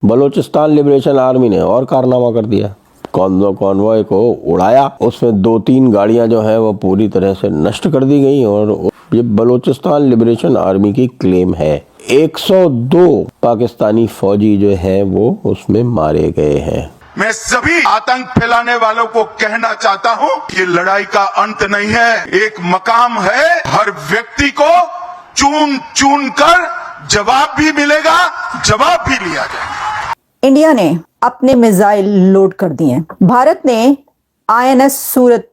Balochistan liberation army ने और कारनामा कर दिया। कॉन्वॉय को उड़ाया, उसमें 2-3 गाड़ियां जो है वो पूरी तरह से नष्ट कर दी गई और ये बलूचिस्तान लिबरेशन आर्मी की क्लेम है। 102 पाकिस्तानी फौजी जो है वो उसमें मारे गए हैं। मैं सभी आतंक फैलाने वालों को कहना चाहता हूं, ये लड़ाई का अंत नहीं है, एक मकाम है। हर व्यक्ति को चुन चुन कर जवाब भी मिलेगा, जवाब भी लिया जाएगा। इंडिया ने अपने मिसाइल लोड कर दिए। भारत ने INS सूरत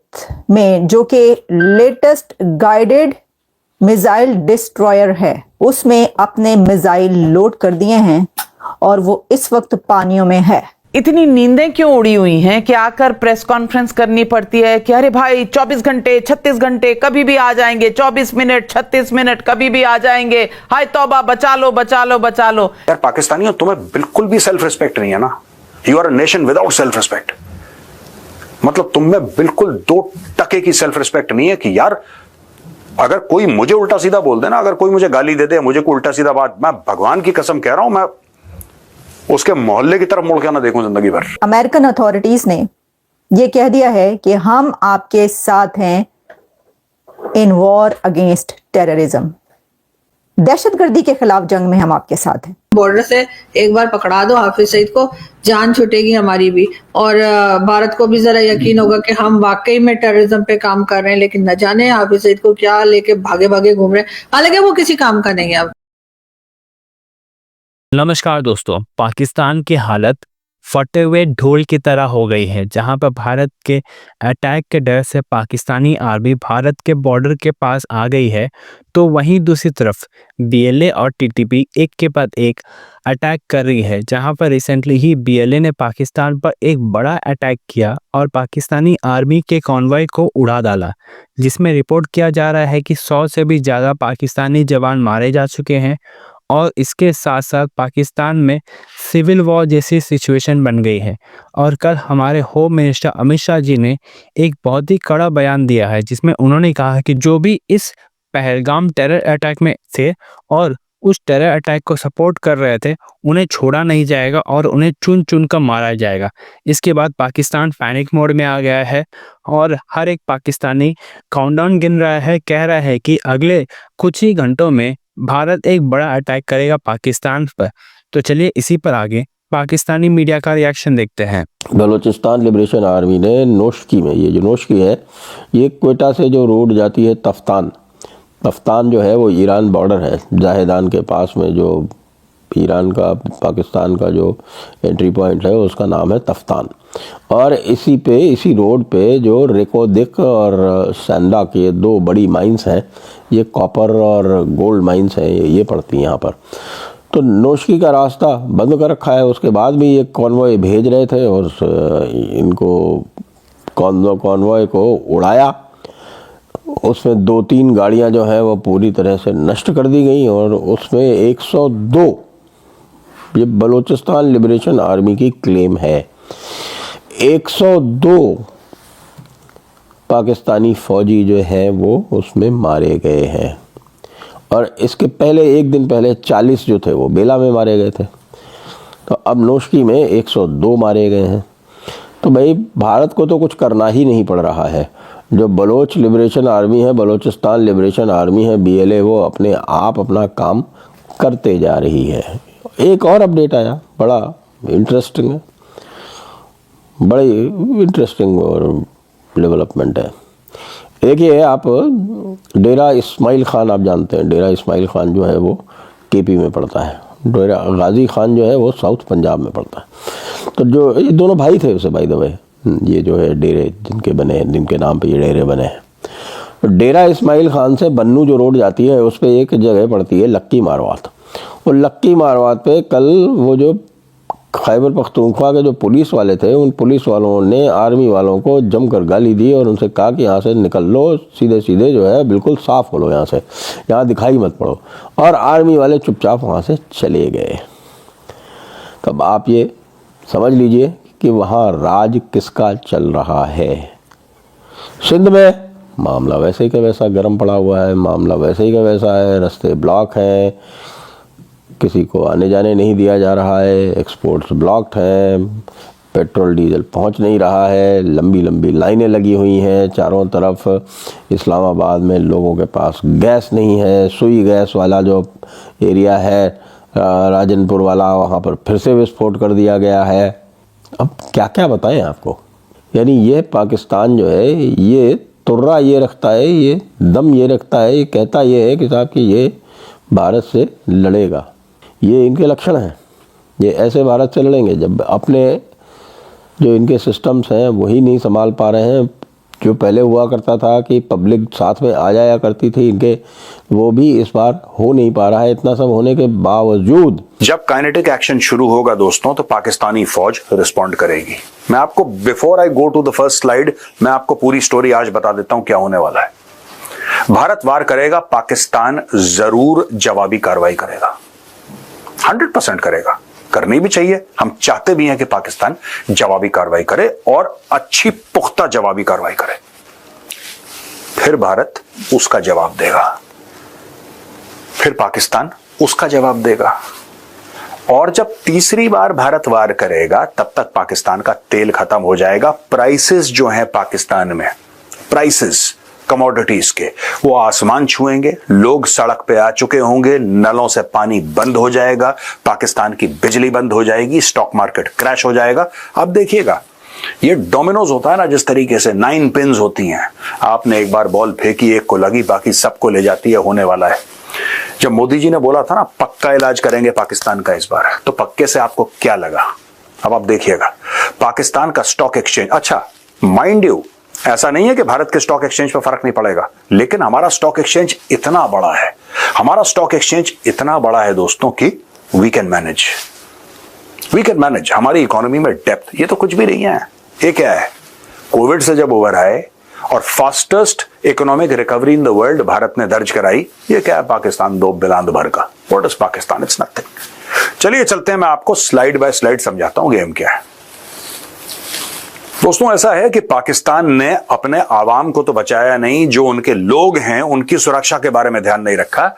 में, जो कि लेटेस्ट गाइडेड मिसाइल डिस्ट्रॉयर है, उसमें अपने मिसाइल लोड कर दिए हैं और वो इस वक्त पानियों में है। इतनी नींदें क्यों उड़ी हुई हैं कि आकर प्रेस कॉन्फ्रेंस करनी पड़ती है कि अरे भाई 24 घंटे 36 घंटे कभी भी आ जाएंगे, 24 मिनट 36 मिनट कभी भी आ जाएंगे, हाय तौबा, बचा लो बचा लो बचा लो। यार पाकिस्तानियों, तुम्हें बिल्कुल भी सेल्फ रिस्पेक्ट नहीं है ना। You are a nation without self respect. मतलब तुम्हें बिल्कुल 2% की सेल्फ रिस्पेक्ट नहीं है कि यार अगर कोई मुझे उल्टा सीधा बोल दे ना, अगर कोई मुझे गाली दे दे, मुझे कोई उल्टा सीधा बात, मैं भगवान की कसम कह रहा हूं, मैं उसके मोहल्ले की तरफ मुड़ के ना देखूं जिंदगी भर। अमेरिकन अथॉरिटीज ने यह कह दिया है कि हम आपके साथ हैं इन वॉर अगेंस्ट टेररिज्म। दहशतगर्दी के खिलाफ जंग में हम आपके साथ हैं। बॉर्डर से एक बार पकड़ा दो हाफिज सईद को, जान छूटेगी हमारी भी, और भारत को भी जरा यकीन होगा कि हम वाकई में टेररिज्म पे काम कर रहे हैं। लेकिन न जाने हाफिज सईद को क्या लेके भागे भागे घूम रहे हैं, हालांकि वो किसी काम का नहीं है अब। नमस्कार दोस्तों, पाकिस्तान की हालत फटे हुए ढोल की तरह हो गई है। जहां पर भारत के अटैक के डर से पाकिस्तानी आर्मी भारत के बॉर्डर के पास आ गई है, तो वहीं दूसरी तरफ BLA और TTP एक के बाद एक अटैक कर रही है। जहां पर रिसेंटली ही BLA ने पाकिस्तान पर एक बड़ा अटैक किया और पाकिस्तानी आर्मी के कॉन्वॉय को उड़ा डाला, जिसमें रिपोर्ट किया जा रहा है कि 100 से भी ज़्यादा पाकिस्तानी जवान मारे जा चुके हैं। और इसके साथ साथ पाकिस्तान में सिविल वॉर जैसी सिचुएशन बन गई है। और कल हमारे होम मिनिस्टर अमित शाह जी ने एक बहुत ही कड़ा बयान दिया है, जिसमें उन्होंने कहा कि जो भी इस पहलगाम टेरर अटैक में थे और उस टेरर अटैक को सपोर्ट कर रहे थे, उन्हें छोड़ा नहीं जाएगा और उन्हें चुन चुन कर मारा जाएगा। इसके बाद पाकिस्तान पैनिक मोड में आ गया है और हर एक पाकिस्तानी काउंटडाउन गिन रहा है, कह रहा है कि अगले कुछ ही घंटों में भारत एक बड़ा अटैक करेगा पाकिस्तान पर। तो चलिए इसी पर आगे पाकिस्तानी मीडिया का रिएक्शन देखते हैं। बलूचिस्तान लिबरेशन आर्मी ने नोशकी में, ये जो नोशकी है ये क्वेटा से जो रोड जाती है तफ्तान जो है वो ईरान बॉर्डर है, जाहेदान के पास में, जो ईरान का पाकिस्तान का जो एंट्री पॉइंट है उसका नाम है तफ्तान। और इसी रोड पे जो रेकोदिक और सैंडा के 2 बड़ी माइंस हैं, ये कॉपर और गोल्ड माइंस हैं, ये पड़ती हैं यहाँ पर। तो नोशकी का रास्ता बंद कर रखा है। उसके बाद भी ये कॉन्वॉय भेज रहे थे और इनको कॉन्वॉय को उड़ाया, उसमें 2-3 गाड़ियां जो हैं वो पूरी तरह से नष्ट कर दी गई और उसमें 102, ये बलूचिस्तान लिबरेशन आर्मी की क्लेम है, 102 पाकिस्तानी फौजी जो हैं वो उसमें मारे गए हैं। और इसके पहले, एक दिन पहले 40 जो थे वो बेला में मारे गए थे। तो अब नोशकी में 102 मारे गए हैं। तो भाई भारत को तो कुछ करना ही नहीं पड़ रहा है। जो बलोच लिबरेशन आर्मी है, बलूचिस्तान लिबरेशन आर्मी है, BLA, वो अपने आप अपना काम करते जा रही है। एक और अपडेट आया, बड़ा इंटरेस्टिंग है, बड़ी इंटरेस्टिंग और डेवलपमेंट है। एक ये है, आप डेरा इस्माइल खान आप जानते हैं। डेरा इस्माइल खान जो है वो KP में पड़ता है, डेरा गाजी खान जो है वो साउथ पंजाब में पड़ता है। तो जो ये दोनों भाई थे उसे, बाय द वे, ये जो है डेरे जिनके नाम पे ये डेरे बने हैं। तो डेरा इस्माइल खान से बन्नू जो रोड जाती है उस पर एक जगह पड़ती है लक्की मारवात। और लक्की मारवात पे कल वो जो खैबर पख्तूनख्वा के जो पुलिस वाले थे, उन पुलिस वालों ने आर्मी वालों को जमकर गाली दी और उनसे कहा कि यहाँ से निकल लो, सीधे सीधे जो है बिल्कुल साफ हो लो, यहाँ से, यहाँ दिखाई मत पड़ो। और आर्मी वाले चुपचाप वहाँ से चले गए। तब आप ये समझ लीजिए कि वहाँ राज किसका चल रहा है। सिंध में मामला वैसे ही का वैसा गर्म पड़ा हुआ है, मामला वैसे ही का वैसा है, रास्ते ब्लॉक हैं, किसी को आने जाने नहीं दिया जा रहा है, एक्सपोर्ट्स ब्लॉक्ड हैं, पेट्रोल डीजल पहुंच नहीं रहा है, लंबी लंबी लाइनें लगी हुई हैं चारों तरफ। इस्लामाबाद में लोगों के पास गैस नहीं है, सुई गैस वाला जो एरिया है राजनपुर वाला, वहाँ पर फिर से विस्फोट कर दिया गया है। अब क्या क्या बताएं आपको। यानी ये पाकिस्तान जो है ये तुर्रा ये रखता है, ये दम ये रखता है, ये कहता ये है कि साहब कि ये भारत से लड़ेगा। ये इनके लक्षण हैं। ये ऐसे भारत से लड़ेंगे जब अपने जो इनके सिस्टम्स हैं वही नहीं संभाल पा रहे हैं। जो पहले हुआ करता था कि पब्लिक साथ में आ जाया करती थी इनके, वो भी इस बार हो नहीं पा रहा है। इतना सब होने के बावजूद जब काइनेटिक एक्शन शुरू होगा दोस्तों तो पाकिस्तानी फौज रिस्पॉन्ड करेगी। मैं आपको before I go to the first slide मैं आपको पूरी स्टोरी आज बता देता हूं क्या होने वाला है। भारत वार करेगा, पाकिस्तान जरूर जवाबी कार्रवाई करेगा, 100% करेगा, करनी भी चाहिए। हम चाहते भी हैं कि पाकिस्तान जवाबी कार्रवाई करे और अच्छी पुख्ता जवाबी कार्रवाई करे। फिर भारत उसका जवाब देगा, फिर पाकिस्तान उसका जवाब देगा। और जब तीसरी बार भारत वार करेगा तब तक पाकिस्तान का तेल खत्म हो जाएगा। प्राइसेस जो हैं पाकिस्तान में, प्राइसेस कमोडिटीज के, वो आसमान छुएंगे। लोग सड़क पे आ चुके होंगे, नलों से पानी बंद हो जाएगा, पाकिस्तान की बिजली बंद हो जाएगी, स्टॉक मार्केट क्रैश हो जाएगा। अब देखिएगा ये डोमिनोज होता है ना, जिस तरीके से 9 पिन्स होती हैं, आपने एक बार बॉल फेंकी, एक को लगी, बाकी सबको ले जाती है। होने वाला है। जब मोदी जी ने बोला था ना पक्का इलाज करेंगे पाकिस्तान का इस बार, तो पक्के से आपको क्या लगा? अब आप देखिएगा पाकिस्तान का स्टॉक एक्सचेंज। अच्छा माइंड यू, ऐसा नहीं है कि भारत के स्टॉक एक्सचेंज पर फर्क नहीं पड़ेगा, लेकिन हमारा स्टॉक एक्सचेंज इतना बड़ा है, हमारा स्टॉक एक्सचेंज इतना बड़ा है दोस्तों कि वी कैन मैनेज। हमारी इकोनॉमी में डेप्थ, ये तो कुछ भी नहीं है। ये क्या है? कोविड से जब ओवर आए और fastest economic recovery in the world Bharat ने दर्ज कराई, ये क्या है? पाकिस्तान दो बिलांद भर का। What is Pakistan? It's nothing. चलिए चलते हैं, मैं आपको स्लाइड बाय स्लाइड समझाता हूं गेम क्या है। दोस्तों ऐसा है कि पाकिस्तान ने अपने आवाम को तो बचाया नहीं, जो उनके लोग हैं उनकी सुरक्षा के बारे में ध्यान नहीं रखा।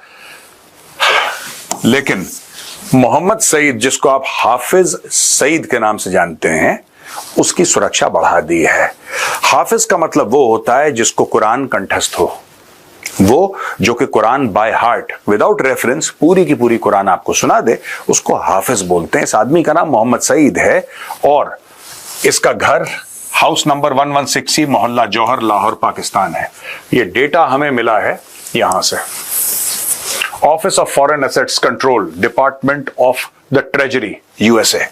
लेकिन मोहम्मद सईद, जिसको आप हाफिज सईद के नाम से जानते हैं, उसकी सुरक्षा बढ़ा दी है। हाफिज का मतलब वो होता है जिसको कुरान कंठस्थ हो, वो जो कि Quran by heart without reference पूरी की पूरी कुरान आपको सुना दे, उसको हाफिज बोलते हैं। इस आदमी का नाम मोहम्मद सईद है और इसका घर हाउस नंबर 1160 मोहल्ला जौहर, लाहौर, पाकिस्तान है। ये डेटा हमें मिला है यहां से, office of foreign assets control, department of the treasury, USA.